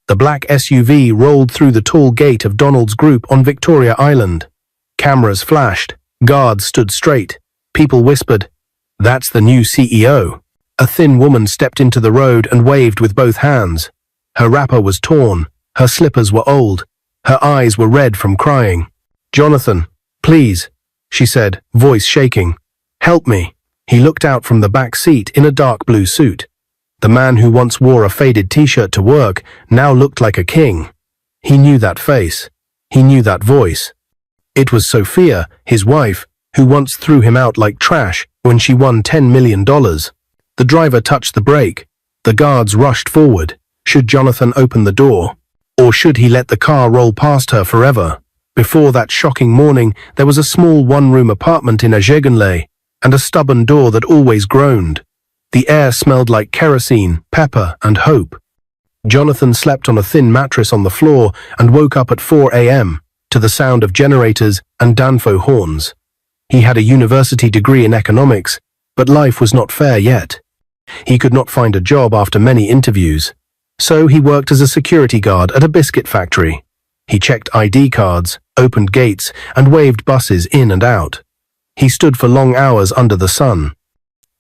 The black SUV rolled through the tall gate of Donald's group on Victoria Island. Cameras flashed. Guards stood straight. People whispered, "That's the new CEO." A thin woman stepped into the road and waved with both hands. Her wrapper was torn. Her slippers were old. Her eyes were red from crying. "Johnathan, please," she said, voice shaking. "Help me." He looked out from the back seat in a dark blue suit. The man who once wore a faded t-shirt to work now looked like a king. He knew that face. He knew that voice. It was Sophia, his wife, who once threw him out like trash when she won $10 million. The driver touched the brake. The guards rushed forward. Should Johnathan open the door? Or should he let the car roll past her forever? Before that shocking morning, there was a small one-room apartment in Ajegunle, and a stubborn door that always groaned. The air smelled like kerosene, pepper, and hope. Johnathan slept on a thin mattress on the floor and woke up at 4 a.m. to the sound of generators and Danfo horns. He had a university degree in economics, but life was not fair yet. He could not find a job after many interviews. So he worked as a security guard at a biscuit factory. He checked ID cards, opened gates, and waved buses in and out. He stood for long hours under the sun.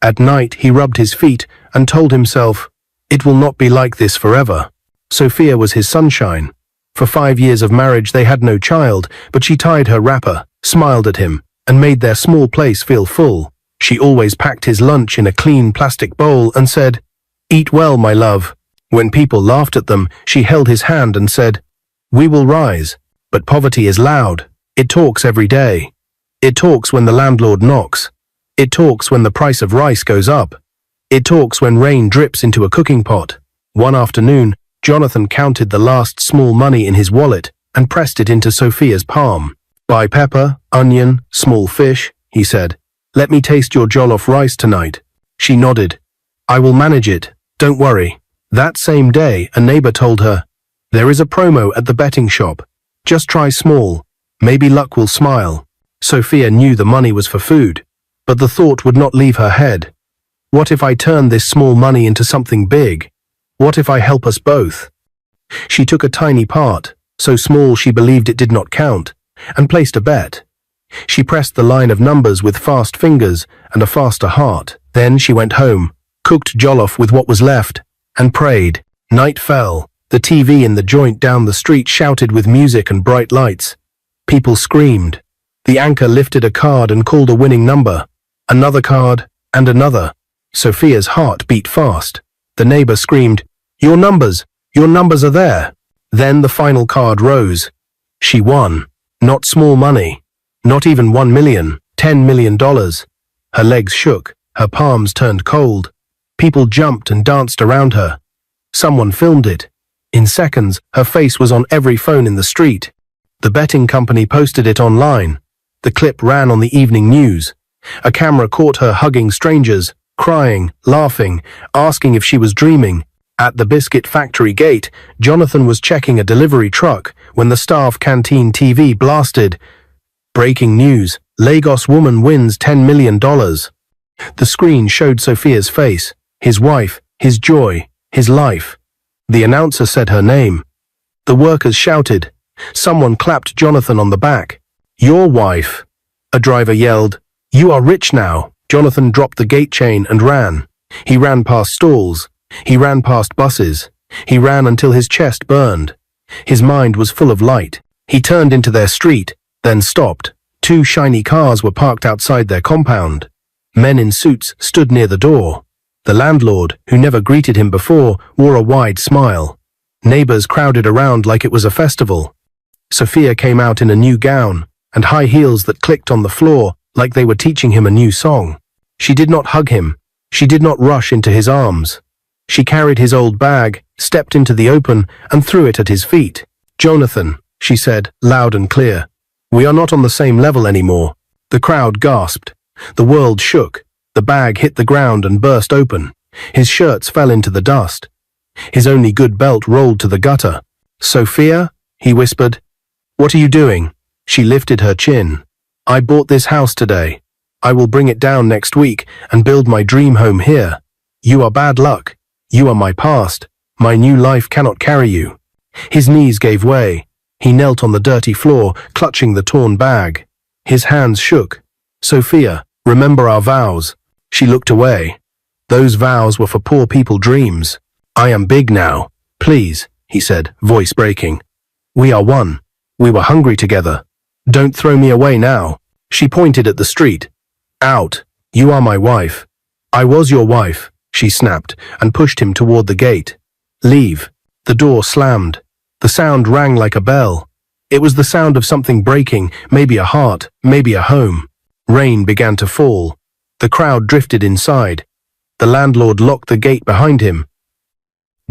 At night, he rubbed his feet and told himself, "It will not be like this forever." Sophia was his sunshine. For 5 years of marriage, they had no child, but she tied her wrapper, smiled at him, and made their small place feel full. She always packed his lunch in a clean plastic bowl and said, "Eat well, my love." When people laughed at them, she held his hand and said, "We will rise." But poverty is loud. It talks every day. It talks when the landlord knocks. It talks when the price of rice goes up. It talks when rain drips into a cooking pot. One afternoon, Johnathan counted the last small money in his wallet and pressed it into Sophia's palm. "Buy pepper, onion, small fish," he said. "Let me taste your jollof rice tonight." She nodded. "I will manage it. Don't worry." That same day, a neighbor told her, "There is a promo at the betting shop. Just try small. Maybe luck will smile." Sophia knew the money was for food, but the thought would not leave her head. What if I turn this small money into something big? What if I help us both? She took a tiny part, so small she believed it did not count, and placed a bet. She pressed the line of numbers with fast fingers and a faster heart. Then she went home, cooked jollof with what was left, and prayed. Night fell. The TV in the joint down the street shouted with music and bright lights. People screamed. The anchor lifted a card and called a winning number. Another card, and another. Sophia's heart beat fast. The neighbor screamed, your numbers are there." Then the final card rose. She won. Not small money. Not even $1 million, $10 million. Her legs shook. Her palms turned cold. People jumped and danced around her. Someone filmed it. In seconds, her face was on every phone in the street. The betting company posted it online. The clip ran on the evening news. A camera caught her hugging strangers, crying, laughing, asking if she was dreaming. At the biscuit factory gate, Johnathan was checking a delivery truck when the staff canteen TV blasted. "Breaking news, Lagos woman wins $10 million. The screen showed Sophia's face, his wife, his joy, his life. The announcer said her name. The workers shouted. Someone clapped Johnathan on the back. "Your wife." A driver yelled, "You are rich now." Johnathan dropped the gate chain and ran. He ran past stalls. He ran past buses. He ran until his chest burned. His mind was full of light. He turned into their street, then stopped. 2 shiny cars were parked outside their compound. Men in suits stood near the door. The landlord, who never greeted him before, wore a wide smile. Neighbors crowded around like it was a festival. Sophia came out in a new gown and high heels that clicked on the floor like they were teaching him a new song. She did not hug him. She did not rush into his arms. She carried his old bag, stepped into the open, and threw it at his feet. "Johnathan," she said, loud and clear, "we are not on the same level anymore." The crowd gasped. The world shook. The bag hit the ground and burst open. His shirts fell into the dust. His only good belt rolled to the gutter. "Sophia," he whispered. "What are you doing?" She lifted her chin. "I bought this house today. I will bring it down next week and build my dream home here. You are bad luck. You are my past. My new life cannot carry you." His knees gave way. He knelt on the dirty floor, clutching the torn bag. His hands shook. "Sophia, remember our vows." She looked away. "Those vows were for poor people dreams. I am big now. Please," he said, voice breaking. "We are one. We were hungry together. Don't throw me away now." She pointed at the street. "Out. You are my wife." "I was your wife," she snapped, and pushed him toward the gate. "Leave." The door slammed. The sound rang like a bell. It was the sound of something breaking, maybe a heart, maybe a home. Rain began to fall. The crowd drifted inside. The landlord locked the gate behind him.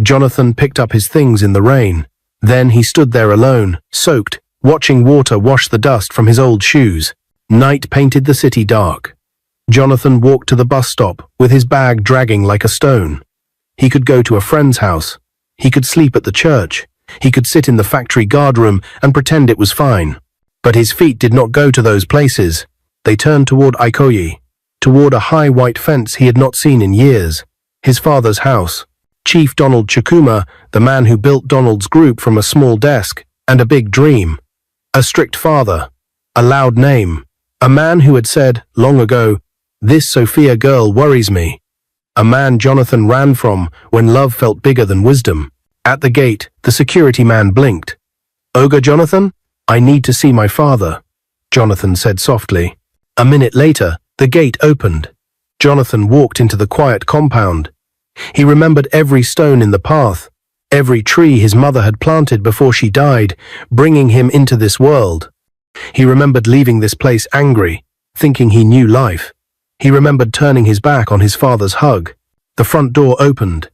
Johnathan picked up his things in the rain. Then he stood there alone, soaked, watching water wash the dust from his old shoes. Night painted the city dark. Johnathan walked to the bus stop, with his bag dragging like a stone. He could go to a friend's house. He could sleep at the church. He could sit in the factory guardroom and pretend it was fine. But his feet did not go to those places. They turned toward Ikoyi, toward a high white fence he had not seen in years. His father's house. Chief Donald Chukuma, the man who built Donald's group from a small desk, and a big dream. A strict father. A loud name. A man who had said, long ago, "This Sophia girl worries me." A man Johnathan ran from when love felt bigger than wisdom. At the gate, the security man blinked. "Ogre Johnathan, I need to see my father," Johnathan said softly. A minute later, the gate opened. Johnathan walked into the quiet compound. He remembered every stone in the path, every tree his mother had planted before she died, bringing him into this world. He remembered leaving this place angry, thinking he knew life. He remembered turning his back on his father's hug. The front door opened.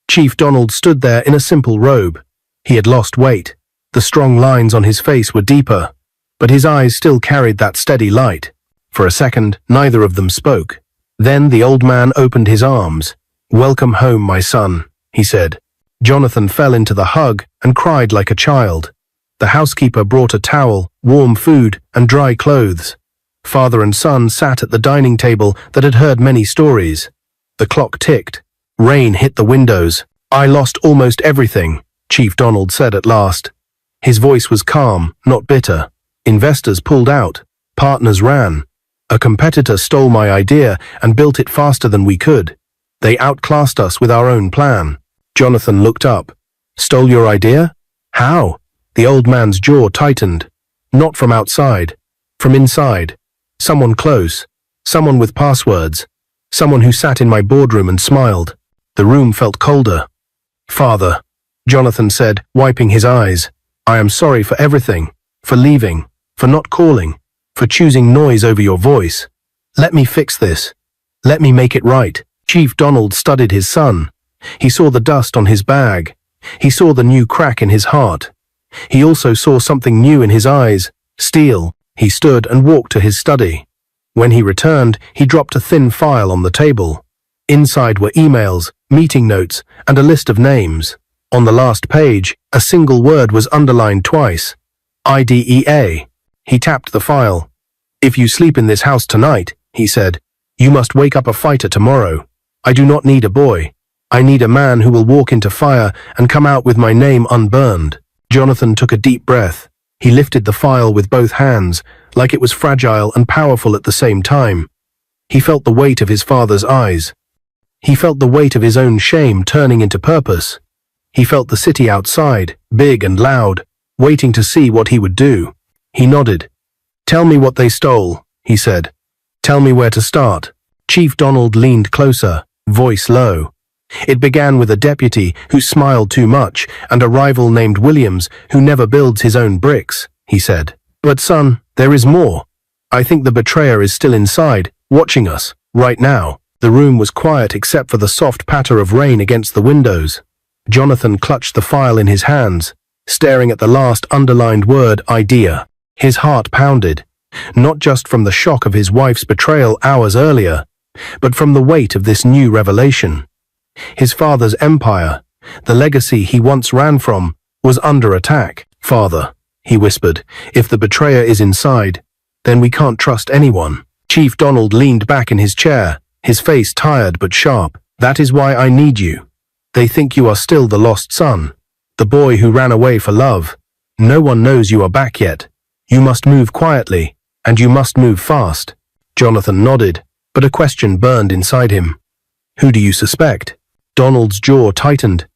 Chief Donald stood there in a simple robe. He had lost weight. The strong lines on his face were deeper, but his eyes still carried that steady light. For a second, neither of them spoke. Then the old man opened his arms. "Welcome home, my son," he said. Johnathan fell into the hug and cried like a child. The housekeeper brought a towel, warm food, and dry clothes. Father and son sat at the dining table that had heard many stories. The clock ticked. Rain hit the windows. "I lost almost everything," Chief Donald said at last. His voice was calm, not bitter. "Investors pulled out. Partners ran. A competitor stole my idea and built it faster than we could. They outclassed us with our own plan." Johnathan looked up. "Stole your idea? How?" The old man's jaw tightened. "Not from outside. From inside. Someone close. Someone with passwords. Someone who sat in my boardroom and smiled." The room felt colder. "Father," Johnathan said, wiping his eyes, "I am sorry for everything, for leaving, for not calling, for choosing noise over your voice. Let me fix this. Let me make it right." Chief Donald studied his son. He saw the dust on his bag. He saw the new crack in his heart. He also saw something new in his eyes, steel. He stood and walked to his study. When he returned, he dropped a thin file on the table. Inside were emails, meeting notes, and a list of names. On the last page, a single word was underlined twice. IDEA. He tapped the file. "If you sleep in this house tonight," he said, "you must wake up a fighter tomorrow. I do not need a boy. I need a man who will walk into fire and come out with my name unburned." Johnathan took a deep breath. He lifted the file with both hands, like it was fragile and powerful at the same time. He felt the weight of his father's eyes. He felt the weight of his own shame turning into purpose. He felt the city outside, big and loud, waiting to see what he would do. He nodded. "Tell me what they stole," he said. "Tell me where to start." Chief Donald leaned closer, voice low. "It began with a deputy who smiled too much and a rival named Williams who never builds his own bricks," he said. "But son, there is more. I think the betrayer is still inside, watching us, right now." The room was quiet except for the soft patter of rain against the windows. Johnathan clutched the file in his hands, staring at the last underlined word, idea. His heart pounded, not just from the shock of his wife's betrayal hours earlier, but from the weight of this new revelation. His father's empire, the legacy he once ran from, was under attack. "Father," he whispered, "if the betrayer is inside, then we can't trust anyone." Chief Donald leaned back in his chair, his face tired but sharp. "That is why I need you. They think you are still the lost son. The boy who ran away for love. No one knows you are back yet. You must move quietly, and you must move fast. Johnathan nodded, but a question burned inside him. Who do you suspect? Donald's jaw tightened.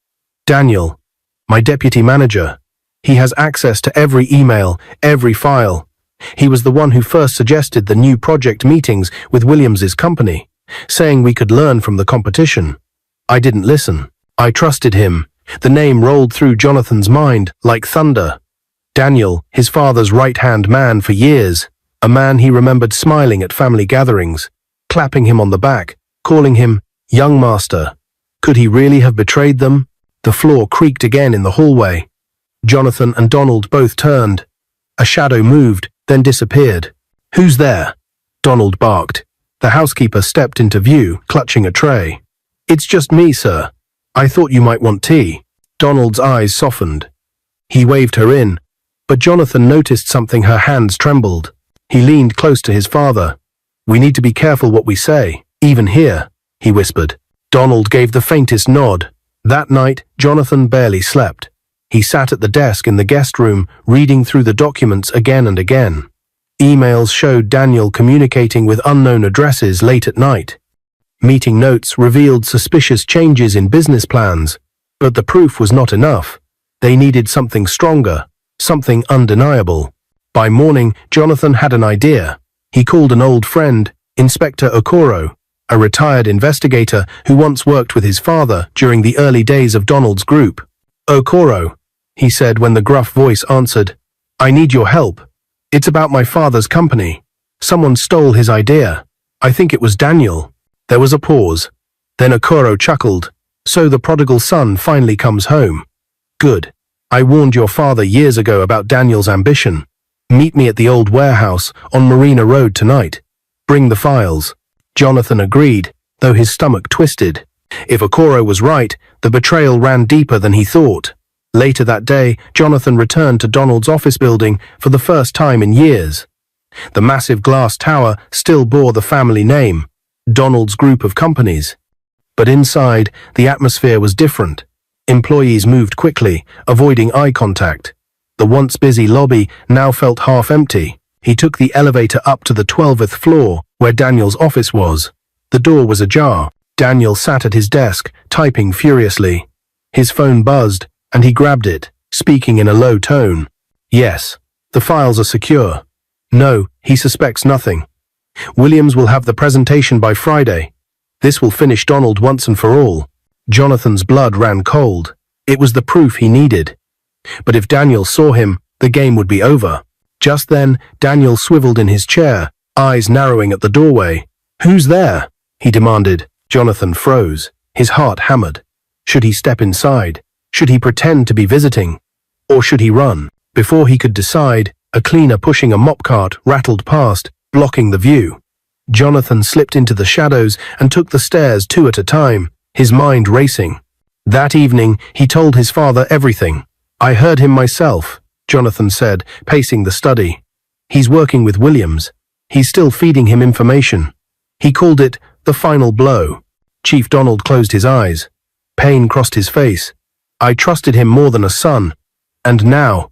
Daniel, my deputy manager. He has access to every email, every file. He was the one who first suggested the new project meetings with Williams's company, saying we could learn from the competition. I didn't listen. I trusted him. The name rolled through Johnathan's mind like thunder. Daniel, his father's right-hand man for years, a man he remembered smiling at family gatherings, clapping him on the back, calling him young master. Could he really have betrayed them? The floor creaked again in the hallway. Johnathan and Donald both turned. A shadow moved, then disappeared. Who's there? Donald barked. The housekeeper stepped into view, clutching a tray. It's just me, sir. I thought you might want tea. Donald's eyes softened. He waved her in, but Johnathan noticed something. Her hands trembled. He leaned close to his father. We need to be careful what we say, even here, he whispered. Donald gave the faintest nod. That night, Johnathan barely slept. He sat at the desk in the guest room, reading through the documents again and again. Emails showed Daniel communicating with unknown addresses late at night. Meeting notes revealed suspicious changes in business plans, but the proof was not enough. They needed something stronger, something undeniable. By morning, Johnathan had an idea. He called an old friend, Inspector Okoro, a retired investigator who once worked with his father during the early days of Donald's group. Okoro, he said when the gruff voice answered, I need your help. It's about my father's company. Someone stole his idea. I think it was Daniel. There was a pause. Then Okoro chuckled. So the prodigal son finally comes home. Good. I warned your father years ago about Daniel's ambition. Meet me at the old warehouse on Marina Road tonight. Bring the files. Johnathan agreed, though his stomach twisted. If Okoro was right, the betrayal ran deeper than he thought. Later that day, Johnathan returned to Donald's office building for the first time in years. The massive glass tower still bore the family name, Donald's group of companies. But inside, the atmosphere was different. Employees moved quickly, avoiding eye contact. The once busy lobby now felt half empty. He took the elevator up to the 12th floor, where Daniel's office was. The door was ajar. Daniel sat at his desk, typing furiously. His phone buzzed, and he grabbed it, speaking in a low tone. Yes, the files are secure. No, he suspects nothing. Williams will have the presentation by Friday. This will finish Donald once and for all. Johnathan's blood ran cold. It was the proof he needed. But if Daniel saw him, the game would be over. Just then, Daniel swiveled in his chair, eyes narrowing at the doorway. Who's there? He demanded. Johnathan froze. His heart hammered. Should he step inside? Should he pretend to be visiting? Or should he run? Before he could decide, a cleaner pushing a mop cart rattled past, blocking the view. Johnathan slipped into the shadows and took the stairs 2 at a time, his mind racing. That evening, he told his father everything. I heard him myself, Johnathan said, pacing the study. He's working with Williams. He's still feeding him information. He called it the final blow. Chief Donald closed his eyes. Pain crossed his face. I trusted him more than a son. And now,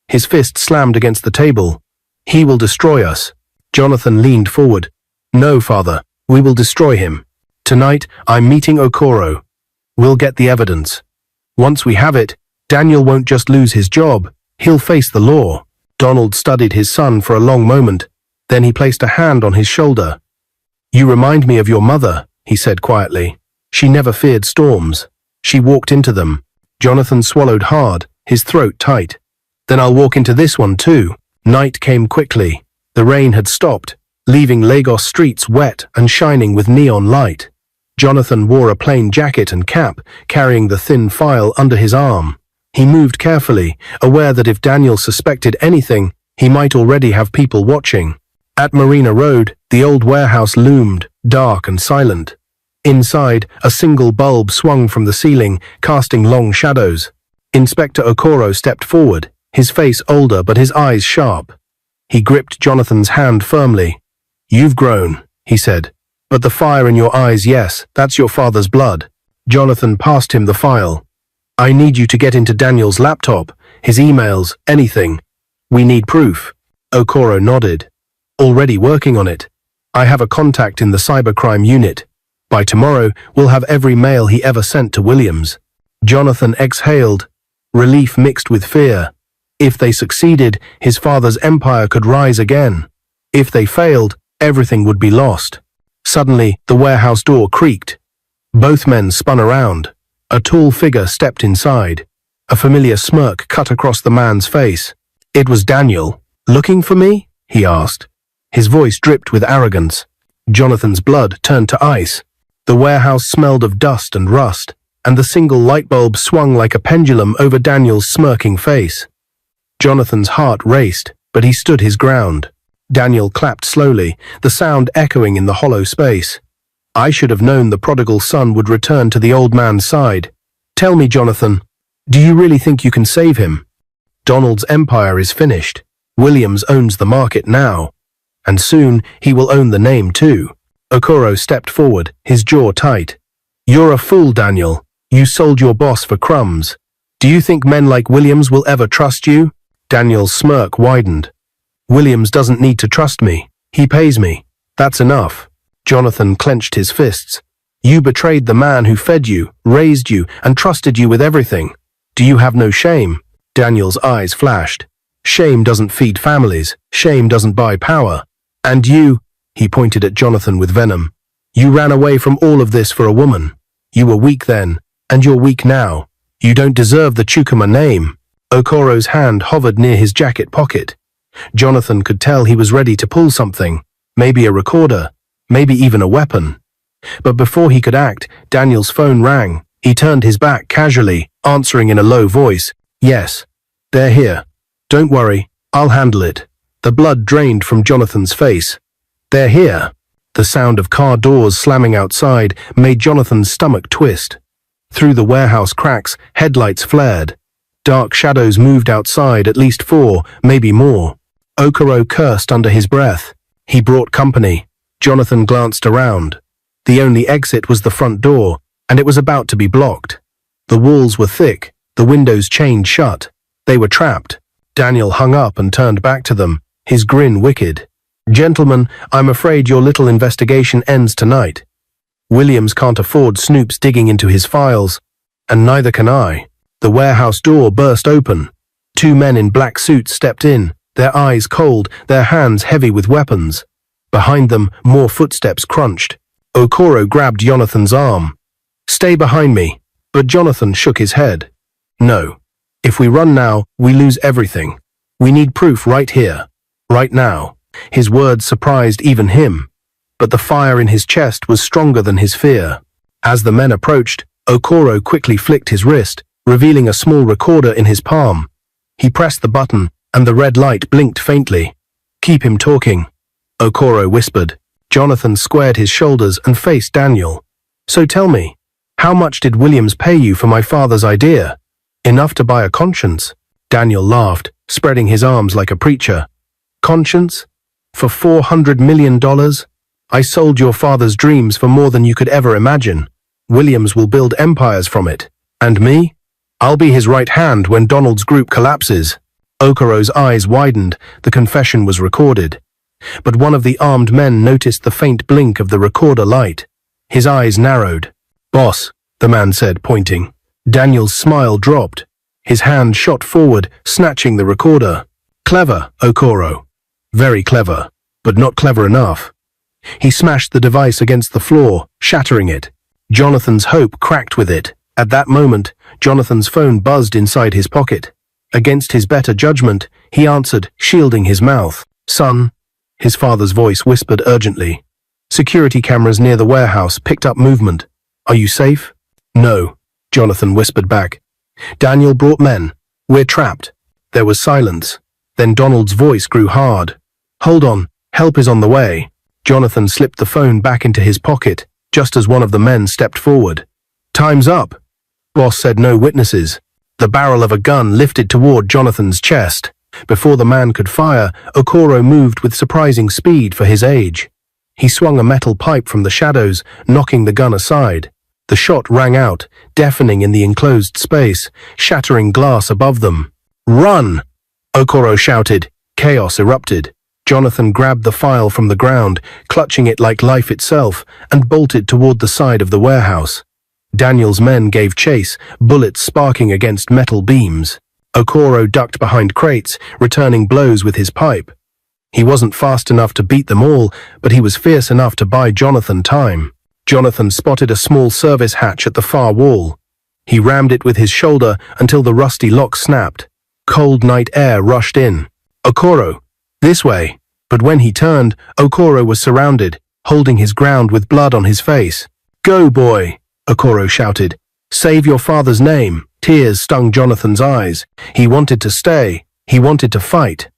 his fist slammed against the table. He will destroy us. Johnathan leaned forward. No, father, we will destroy him. Tonight, I'm meeting Okoro. We'll get the evidence. Once we have it, Daniel won't just lose his job, he'll face the law. Donald studied his son for a long moment. Then he placed a hand on his shoulder. You remind me of your mother, he said quietly. She never feared storms. She walked into them. Johnathan swallowed hard, his throat tight. Then I'll walk into this one too. Night came quickly. The rain had stopped, leaving Lagos streets wet and shining with neon light. Johnathan wore a plain jacket and cap, carrying the thin file under his arm. He moved carefully, aware that if Daniel suspected anything, he might already have people watching. At Marina Road, the old warehouse loomed, dark and silent. Inside, a single bulb swung from the ceiling, casting long shadows. Inspector Okoro stepped forward, his face older but his eyes sharp. He gripped Johnathan's hand firmly. You've grown, he said. But the fire in your eyes, yes, that's your father's blood. Johnathan passed him the file. I need you to get into Daniel's laptop, his emails, anything. We need proof. Okoro nodded. Already working on it. I have a contact in the cybercrime unit. By tomorrow, we'll have every mail he ever sent to Williams. Johnathan exhaled, relief mixed with fear. If they succeeded, his father's empire could rise again. If they failed, everything would be lost. Suddenly, the warehouse door creaked. Both men spun around. A tall figure stepped inside. A familiar smirk cut across the man's face. It was Daniel. Looking for me? He asked. His voice dripped with arrogance. Johnathan's blood turned to ice. The warehouse smelled of dust and rust, and the single light bulb swung like a pendulum over Daniel's smirking face. Johnathan's heart raced, but he stood his ground. Daniel clapped slowly, the sound echoing in the hollow space. I should have known the prodigal son would return to the old man's side. Tell me, Johnathan, do you really think you can save him? Donald's empire is finished. Williams owns the market now. And soon he will own the name too. Okoro stepped forward, his jaw tight. You're a fool, Daniel. You sold your boss for crumbs. Do you think men like Williams will ever trust you? Daniel's smirk widened. Williams doesn't need to trust me. He pays me. That's enough. Johnathan clenched his fists. You betrayed the man who fed you, raised you, and trusted you with everything. Do you have no shame? Daniel's eyes flashed. Shame doesn't feed families. Shame doesn't buy power. And you, he pointed at Johnathan with venom, you ran away from all of this for a woman. You were weak then, and you're weak now. You don't deserve the Chukuma name. Okoro's hand hovered near his jacket pocket. Johnathan could tell he was ready to pull something, maybe a recorder, maybe even a weapon. But before he could act, Daniel's phone rang. He turned his back casually, answering in a low voice. Yes, they're here. Don't worry, I'll handle it. The blood drained from Johnathan's face. They're here. The sound of car doors slamming outside made Johnathan's stomach twist. Through the warehouse cracks, headlights flared. Dark shadows moved outside, at least 4, maybe more. Okoro cursed under his breath. He brought company. Johnathan glanced around. The only exit was the front door, and it was about to be blocked. The walls were thick, the windows chained shut. They were trapped. Daniel hung up and turned back to them, his grin wicked. Gentlemen, I'm afraid your little investigation ends tonight. Williams can't afford snoops digging into his files, and neither can I. The warehouse door burst open. 2 men in black suits stepped in, their eyes cold, their hands heavy with weapons. Behind them, more footsteps crunched. Okoro grabbed Johnathan's arm. Stay behind me. But Johnathan shook his head. No. If we run now, we lose everything. We need proof right here. Right now. His words surprised even him. But the fire in his chest was stronger than his fear. As the men approached, Okoro quickly flicked his wrist, revealing a small recorder in his palm. He pressed the button, and the red light blinked faintly. Keep him talking, Okoro whispered. Johnathan squared his shoulders and faced Daniel. So tell me, how much did Williams pay you for my father's idea? Enough to buy a conscience? Daniel laughed, spreading his arms like a preacher. Conscience? For $400 million? I sold your father's dreams for more than you could ever imagine. Williams will build empires from it. And me? I'll be his right hand when Donald's group collapses. Okoro's eyes widened. The confession was recorded. But one of the armed men noticed the faint blink of the recorder light. His eyes narrowed. Boss, the man said, pointing. Daniel's smile dropped. His hand shot forward, snatching the recorder. Clever, Okoro. Very clever, but not clever enough. He smashed the device against the floor, shattering it. Johnathan's hope cracked with it. At that moment, Johnathan's phone buzzed inside his pocket. Against his better judgment, he answered, shielding his mouth. Son, his father's voice whispered urgently. Security cameras near the warehouse picked up movement. Are you safe? No, Johnathan whispered back. Daniel brought men. We're trapped. There was silence. Then Donald's voice grew hard. Hold on, help is on the way. Johnathan slipped the phone back into his pocket, just as one of the men stepped forward. Time's up. Boss said no witnesses. The barrel of a gun lifted toward Johnathan's chest. Before the man could fire, Okoro moved with surprising speed for his age. He swung a metal pipe from the shadows, knocking the gun aside. The shot rang out, deafening in the enclosed space, shattering glass above them. "Run!" Okoro shouted. Chaos erupted. Johnathan grabbed the file from the ground, clutching it like life itself, and bolted toward the side of the warehouse. Daniel's men gave chase, bullets sparking against metal beams. Okoro ducked behind crates, returning blows with his pipe. He wasn't fast enough to beat them all, but he was fierce enough to buy Johnathan time. Johnathan spotted a small service hatch at the far wall. He rammed it with his shoulder until the rusty lock snapped. Cold night air rushed in. "Okoro, this way." But when he turned, Okoro was surrounded, holding his ground with blood on his face. "Go, boy," Okoro shouted. "Save your father's name." Tears stung Johnathan's eyes. He wanted to stay. He wanted to fight.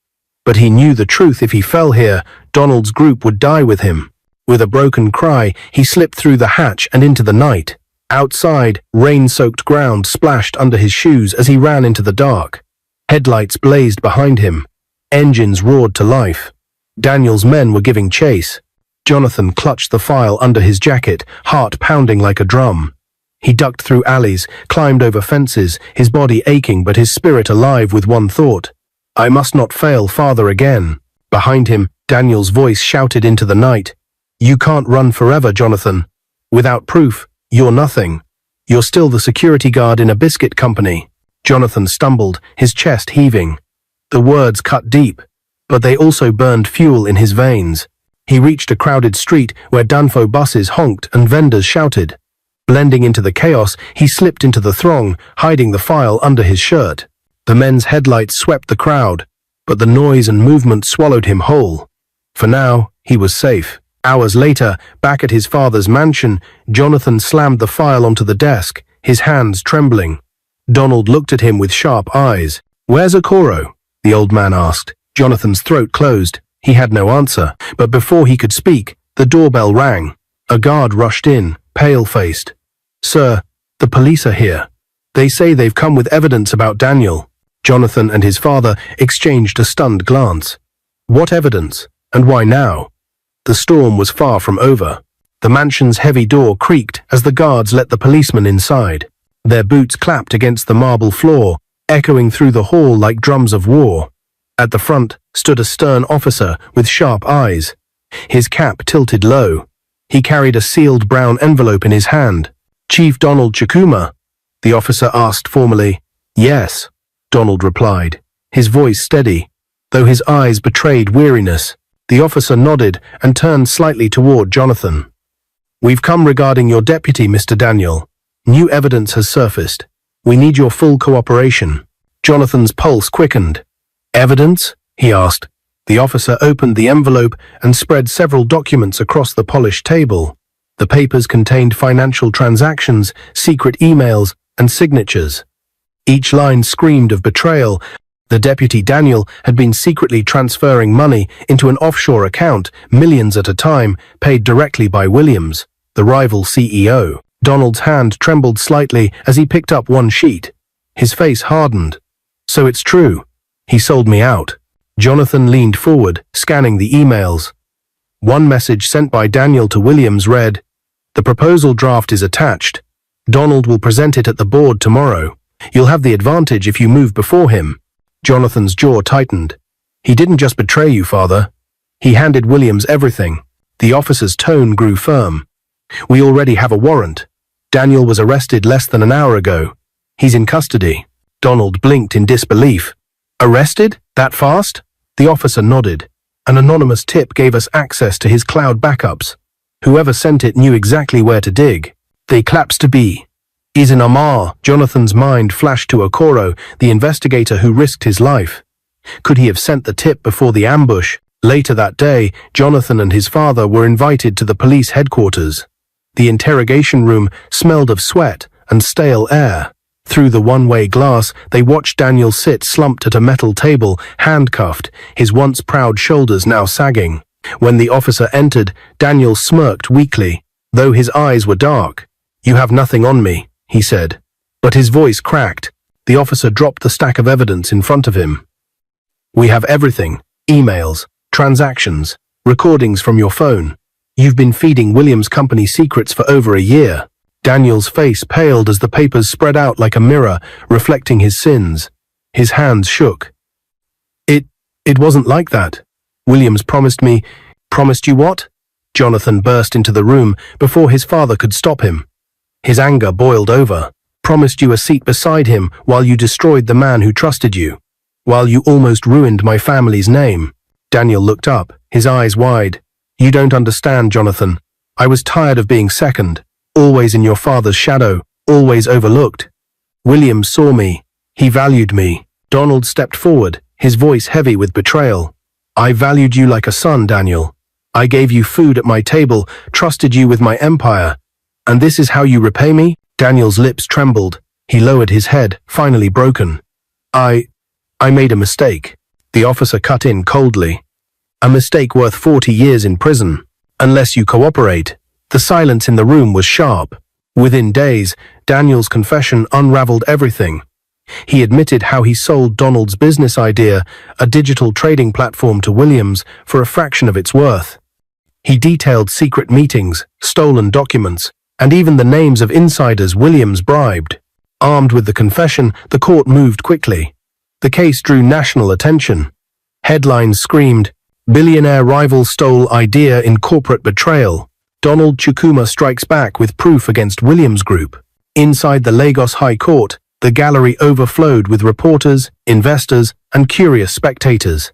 But he knew the truth: if he fell here, Donald's group would die with him. With a broken cry, he slipped through the hatch and into the night. Outside, rain-soaked ground splashed under his shoes as he ran into the dark. Headlights blazed behind him. Engines roared to life. Daniel's men were giving chase. Johnathan clutched the file under his jacket, heart pounding like a drum. He ducked through alleys, climbed over fences, his body aching but his spirit alive with one thought: "I must not fail father again." Behind him, Daniel's voice shouted into the night: "You can't run forever, Johnathan. Without proof, you're nothing. You're still the security guard in a biscuit company." Johnathan stumbled, his chest heaving. The words cut deep, but they also burned fuel in his veins. He reached a crowded street where Danfo buses honked and vendors shouted. Blending into the chaos, he slipped into the throng, hiding the file under his shirt. The men's headlights swept the crowd, but the noise and movement swallowed him whole. For now, he was safe. Hours later, back at his father's mansion, Johnathan slammed the file onto the desk, his hands trembling. Donald looked at him with sharp eyes. "Where's Okoro?" the old man asked. Jonathan's throat closed. He had no answer, but before he could speak, the doorbell rang. A guard rushed in, pale-faced. "Sir, the police are here. They say they've come with evidence about Daniel." Johnathan and his father exchanged a stunned glance. What evidence? And why now? The storm was far from over. The mansion's heavy door creaked as the guards let the policemen inside. Their boots clapped against the marble floor, echoing through the hall like drums of war. At the front stood a stern officer with sharp eyes. His cap tilted low. He carried a sealed brown envelope in his hand. "Chief Donald Chikuma?" the officer asked formally. "Yes," Donald replied, his voice steady, though his eyes betrayed weariness. The officer nodded and turned slightly toward Johnathan. "We've come regarding your deputy, Mr. Daniel. New evidence has surfaced. We need your full cooperation." Jonathan's pulse quickened. "Evidence?" he asked. The officer opened the envelope and spread several documents across the polished table. The papers contained financial transactions, secret emails, and signatures. Each line screamed of betrayal. The deputy Daniel had been secretly transferring money into an offshore account, millions at a time, paid directly by Williams, the rival CEO. Donald's hand trembled slightly as he picked up one sheet. His face hardened. "So it's true. He sold me out." Johnathan leaned forward, scanning the emails. One message sent by Daniel to Williams read, "The proposal draft is attached. Donald will present it at the board tomorrow. You'll have the advantage if you move before him." Jonathan's jaw tightened. "He didn't just betray you, father. He handed Williams everything." The officer's tone grew firm. "We already have a warrant. Daniel was arrested less than an hour ago. He's in custody." Donald blinked in disbelief. "Arrested? That fast?" The officer nodded. "An anonymous tip gave us access to his cloud backups. Whoever sent it knew exactly where to dig. They claps to be. He's in Amar." Jonathan's mind flashed to Okoro, the investigator who risked his life. Could he have sent the tip before the ambush? Later that day, Johnathan and his father were invited to the police headquarters. The interrogation room smelled of sweat and stale air. Through the one-way glass, they watched Daniel sit slumped at a metal table, handcuffed, his once proud shoulders now sagging. When the officer entered, Daniel smirked weakly, though his eyes were dark. "You have nothing on me," he said. But his voice cracked. The officer dropped the stack of evidence in front of him. "We have everything. Emails, transactions, recordings from your phone. You've been feeding Williams' company secrets for over a year." Daniel's face paled as the papers spread out like a mirror, reflecting his sins. His hands shook. It wasn't like that. Williams promised me. Promised you what? Johnathan burst into the room before his father could stop him. His anger boiled over. Promised you a seat beside him while you destroyed the man who trusted you. While you almost ruined my family's name. Daniel looked up, his eyes wide. You don't understand, Johnathan. I was tired of being second, always in your father's shadow, always overlooked. Williams saw me. He valued me. Donald stepped forward, his voice heavy with betrayal. I valued you like a son, Daniel. I gave you food at my table, trusted you with my empire. And this is how you repay me? Daniel's lips trembled. He lowered his head, finally broken. I made a mistake. The officer cut in coldly. A mistake worth 40 years in prison. Unless you cooperate. The silence in the room was sharp. Within days, Daniel's confession unraveled everything. He admitted how he sold Donald's business idea, a digital trading platform, to Williams for a fraction of its worth. He detailed secret meetings, stolen documents, and even the names of insiders Williams bribed. Armed with the confession, the court moved quickly. The case drew national attention. Headlines screamed, "Billionaire rival stole idea in corporate betrayal." Donald Chukwuma strikes back with proof against Williams Group. Inside the Lagos High Court, the gallery overflowed with reporters, investors, and curious spectators.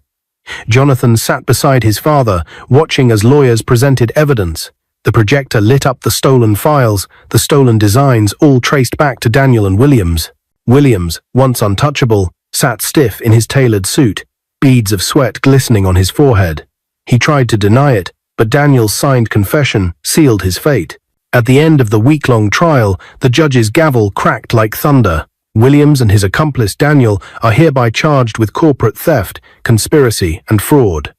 Johnathan sat beside his father, watching as lawyers presented evidence. The projector lit up the stolen files, the stolen designs, all traced back to Daniel and Williams. Williams, once untouchable, sat stiff in his tailored suit, beads of sweat glistening on his forehead. He tried to deny it, but Daniel's signed confession sealed his fate. At the end of the week-long trial, the judge's gavel cracked like thunder. Williams and his accomplice Daniel are hereby charged with corporate theft, conspiracy, and fraud.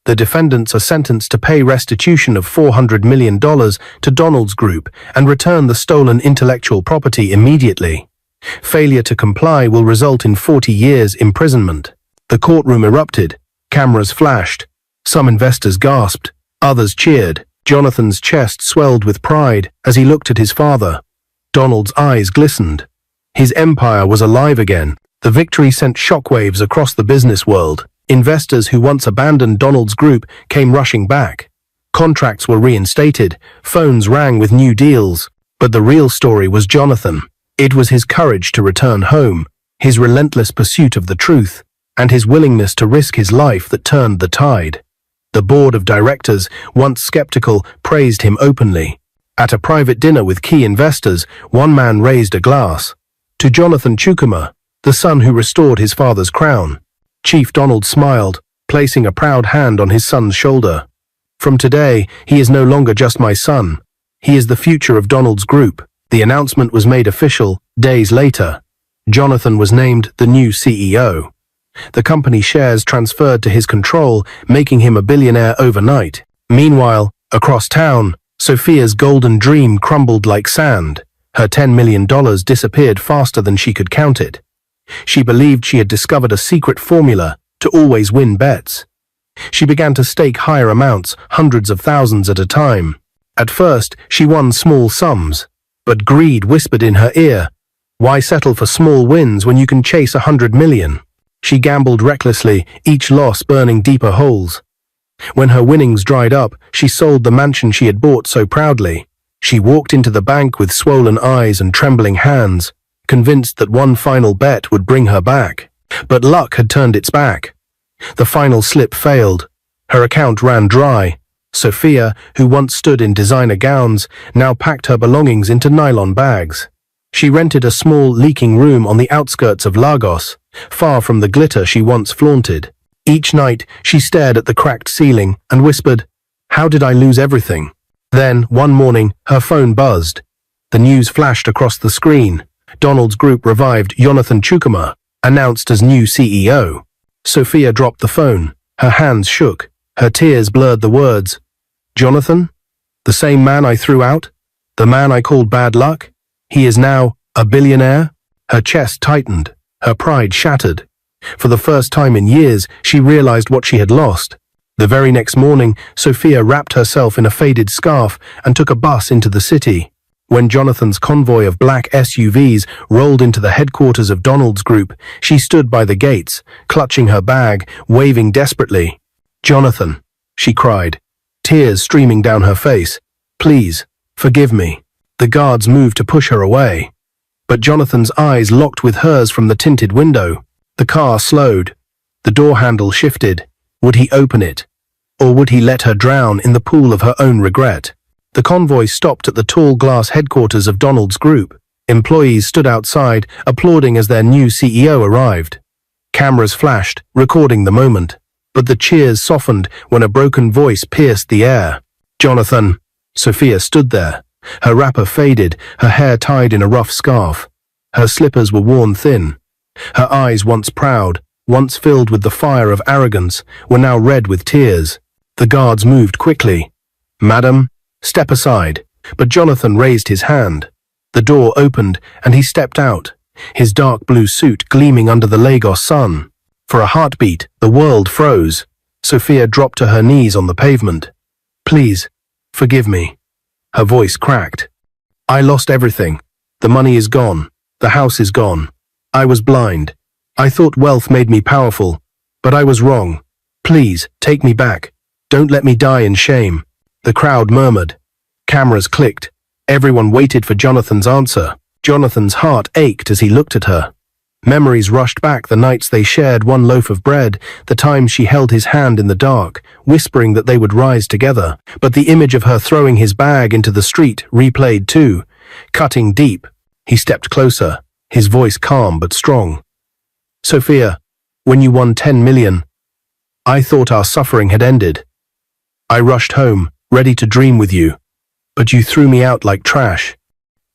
The defendants are sentenced to pay restitution of $400 million to Donald's group and return the stolen intellectual property immediately. Failure to comply will result in 40 years imprisonment. The courtroom erupted. Cameras flashed. Some investors gasped. Others cheered. Johnathan's chest swelled with pride as he looked at his father. Donald's eyes glistened. His empire was alive again. The victory sent shockwaves across the business world. Investors who once abandoned Donald's group came rushing back. Contracts were reinstated. Phones rang with new deals. But the real story was Johnathan. It was his courage to return home, his relentless pursuit of the truth, and his willingness to risk his life that turned the tide. The board of directors, once skeptical, praised him openly. At a private dinner with key investors, one man raised a glass. To Johnathan Chukwuma, the son who restored his father's crown. Chief Donald smiled, placing a proud hand on his son's shoulder. From today, he is no longer just my son. He is the future of Donald's group. The announcement was made official days later. Johnathan was named the new CEO. The company shares transferred to his control, making him a billionaire overnight. Meanwhile, across town, Sophia's golden dream crumbled like sand. Her $10 million disappeared faster than she could count it. She believed she had discovered a secret formula to always win bets. She began to stake higher amounts, hundreds of thousands at a time. At first, she won small sums, but greed whispered in her ear, "Why settle for small wins when you can chase 100 million?" She gambled recklessly, each loss burning deeper holes. When her winnings dried up, she sold the mansion she had bought so proudly. She walked into the bank with swollen eyes and trembling hands, convinced that one final bet would bring her back. But luck had turned its back. The final slip failed. Her account ran dry. Sophia, who once stood in designer gowns, now packed her belongings into nylon bags. She rented a small, leaking room on the outskirts of Lagos, far from the glitter she once flaunted. Each night, she stared at the cracked ceiling and whispered, "How did I lose everything?" Then, one morning, her phone buzzed. The news flashed across the screen. Donald's group revived Johnathan Chukwuma, announced as new CEO. Sophia dropped the phone. Her hands shook. Her tears blurred the words. "Johnathan? The same man I threw out? The man I called bad luck? He is now a billionaire?" Her chest tightened. Her pride shattered. For the first time in years, she realized what she had lost. The very next morning, Sophia wrapped herself in a faded scarf and took a bus into the city. When Johnathan's convoy of black SUVs rolled into the headquarters of Donald's group, she stood by the gates, clutching her bag, waving desperately. "Johnathan," she cried, tears streaming down her face. "Please, forgive me." The guards moved to push her away. But Johnathan's eyes locked with hers from the tinted window. The car slowed. The door handle shifted. Would he open it? Or would he let her drown in the pool of her own regret? The convoy stopped at the tall glass headquarters of Donald's group. Employees stood outside, applauding as their new CEO arrived. Cameras flashed, recording the moment. But the cheers softened when a broken voice pierced the air. "Johnathan." Sophia stood there. Her wrapper faded, her hair tied in a rough scarf. Her slippers were worn thin. Her eyes, once proud, once filled with the fire of arrogance, were now red with tears. The guards moved quickly. "Madam, step aside." But Johnathan raised his hand. The door opened and he stepped out, his dark blue suit gleaming under the Lagos sun. For a heartbeat, the world froze. Sophia dropped to her knees on the pavement. "Please, forgive me." Her voice cracked. "I lost everything. The money is gone. The house is gone. I was blind. I thought wealth made me powerful, but I was wrong. Please, take me back. Don't let me die in shame." The crowd murmured. Cameras clicked. Everyone waited for Johnathan's answer. Johnathan's heart ached as he looked at her. Memories rushed back, the nights they shared one loaf of bread, the times she held his hand in the dark, whispering that they would rise together. But the image of her throwing his bag into the street replayed too, cutting deep. He stepped closer, his voice calm but strong. "Sophia, when you won 10 million, I thought our suffering had ended. I rushed home, ready to dream with you, but you threw me out like trash.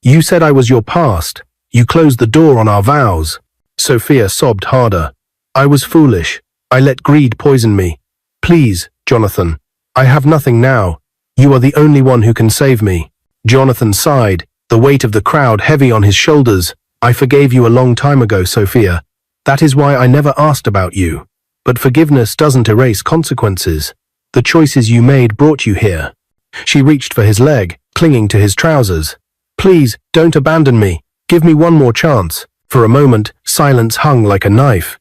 You said I was your past. You closed the door on our vows." Sophia sobbed harder. "I was foolish. I let greed poison me. Please, Johnathan, I have nothing now. You are the only one who can save me." Johnathan sighed, the weight of the crowd heavy on his shoulders. "I forgave you a long time ago, Sophia. That is why I never asked about you. But forgiveness doesn't erase consequences. The choices you made brought you here." She reached for his leg, clinging to his trousers. "Please, don't abandon me. Give me one more chance." For a moment, silence hung like a knife.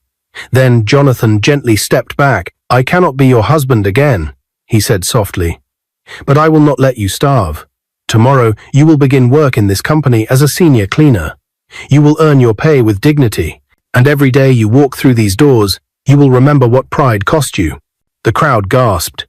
Then Johnathan gently stepped back. "I cannot be your husband again," he said softly. "But I will not let you starve. Tomorrow, you will begin work in this company as a senior cleaner. You will earn your pay with dignity. And every day you walk through these doors, you will remember what pride cost you." The crowd gasped.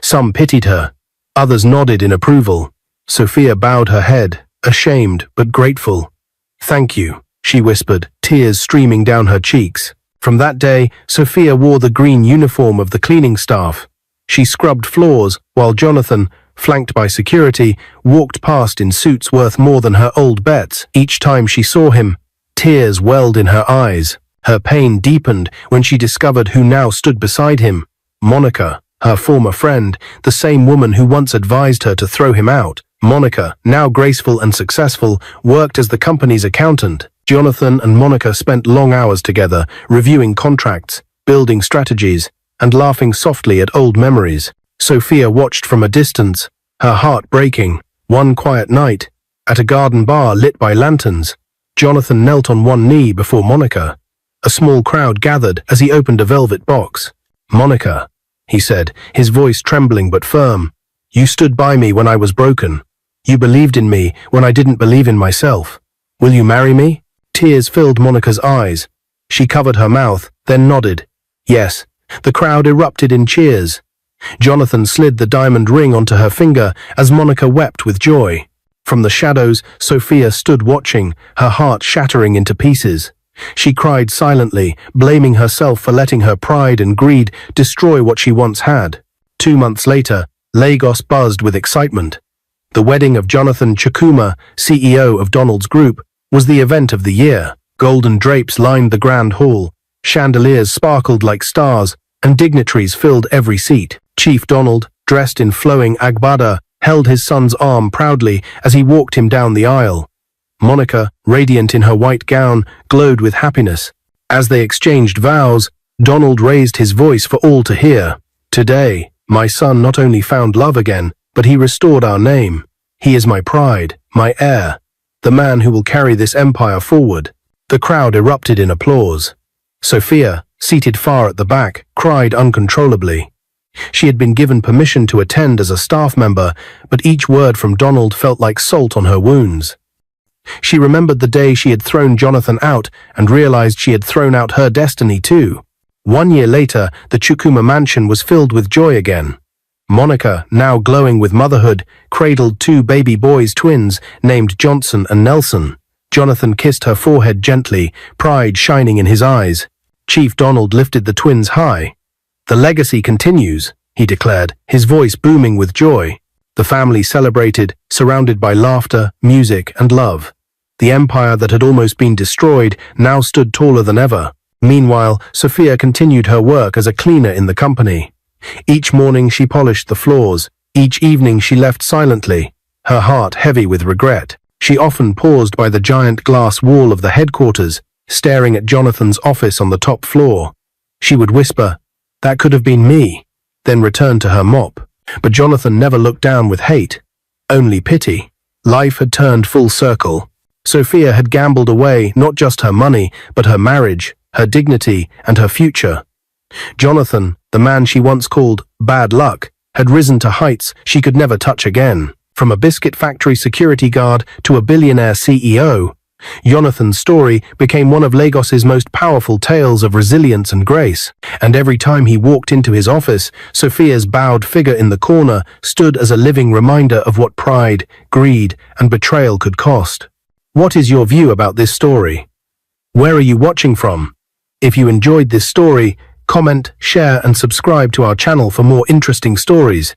Some pitied her. Others nodded in approval. Sophia bowed her head, ashamed but grateful. "Thank you," she whispered, tears streaming down her cheeks. From that day, Sophia wore the green uniform of the cleaning staff. She scrubbed floors, while Johnathan, flanked by security, walked past in suits worth more than her old bets. Each time she saw him, tears welled in her eyes. Her pain deepened when she discovered who now stood beside him. Monica, her former friend, the same woman who once advised her to throw him out. Monica, now graceful and successful, worked as the company's accountant. Johnathan and Monica spent long hours together, reviewing contracts, building strategies, and laughing softly at old memories. Sophia watched from a distance, her heart breaking. One quiet night, at a garden bar lit by lanterns, Johnathan knelt on one knee before Monica. A small crowd gathered as he opened a velvet box. "Monica," he said, his voice trembling but firm, "you stood by me when I was broken. You believed in me when I didn't believe in myself. Will you marry me?" Tears filled Monica's eyes. She covered her mouth, then nodded. "Yes." The crowd erupted in cheers. Johnathan slid the diamond ring onto her finger as Monica wept with joy. From the shadows, Sophia stood watching, her heart shattering into pieces. She cried silently, blaming herself for letting her pride and greed destroy what she once had. 2 months later, Lagos buzzed with excitement. The wedding of Johnathan Chukuma, CEO of Donald's Group, was the event of the year. Golden drapes lined the grand hall, chandeliers sparkled like stars, and dignitaries filled every seat. Chief Donald, dressed in flowing agbada, held his son's arm proudly as he walked him down the aisle. Monica, radiant in her white gown, glowed with happiness. As they exchanged vows, Donald raised his voice for all to hear. "Today, my son not only found love again, but he restored our name. He is my pride, my heir, the man who will carry this empire forward. The crowd erupted in applause. Sophia, seated far at the back, cried uncontrollably. She had been given permission to attend as a staff member, but each word from Donald felt like salt on her wounds. She remembered the day she had thrown Johnathan out and realized she had thrown out her destiny too. 1 year later, the Chukuma mansion was filled with joy again. Monica, now glowing with motherhood, cradled 2 baby boys twins named Johnson and Nelson. Johnathan kissed her forehead gently, pride shining in his eyes. Chief Donald lifted the twins high. "The legacy continues," he declared, his voice booming with joy. The family celebrated, surrounded by laughter, music, and love. The empire that had almost been destroyed now stood taller than ever. Meanwhile, Sophia continued her work as a cleaner in the company. Each morning she polished the floors. Each evening she left silently, her heart heavy with regret. She often paused by the giant glass wall of the headquarters, staring at Johnathan's office on the top floor. She would whisper, "That could have been me," then return to her mop. But Johnathan never looked down with hate, only pity. Life had turned full circle. Sophia had gambled away not just her money, but her marriage, her dignity, and her future. Johnathan, the man she once called bad luck, had risen to heights she could never touch again. From a biscuit factory security guard to a billionaire CEO, Johnathan's story became one of Lagos's most powerful tales of resilience and grace. And every time he walked into his office, Sophia's bowed figure in the corner stood as a living reminder of what pride, greed, and betrayal could cost. What is your view about this story? Where are you watching from? If you enjoyed this story, comment, share, and subscribe to our channel for more interesting stories.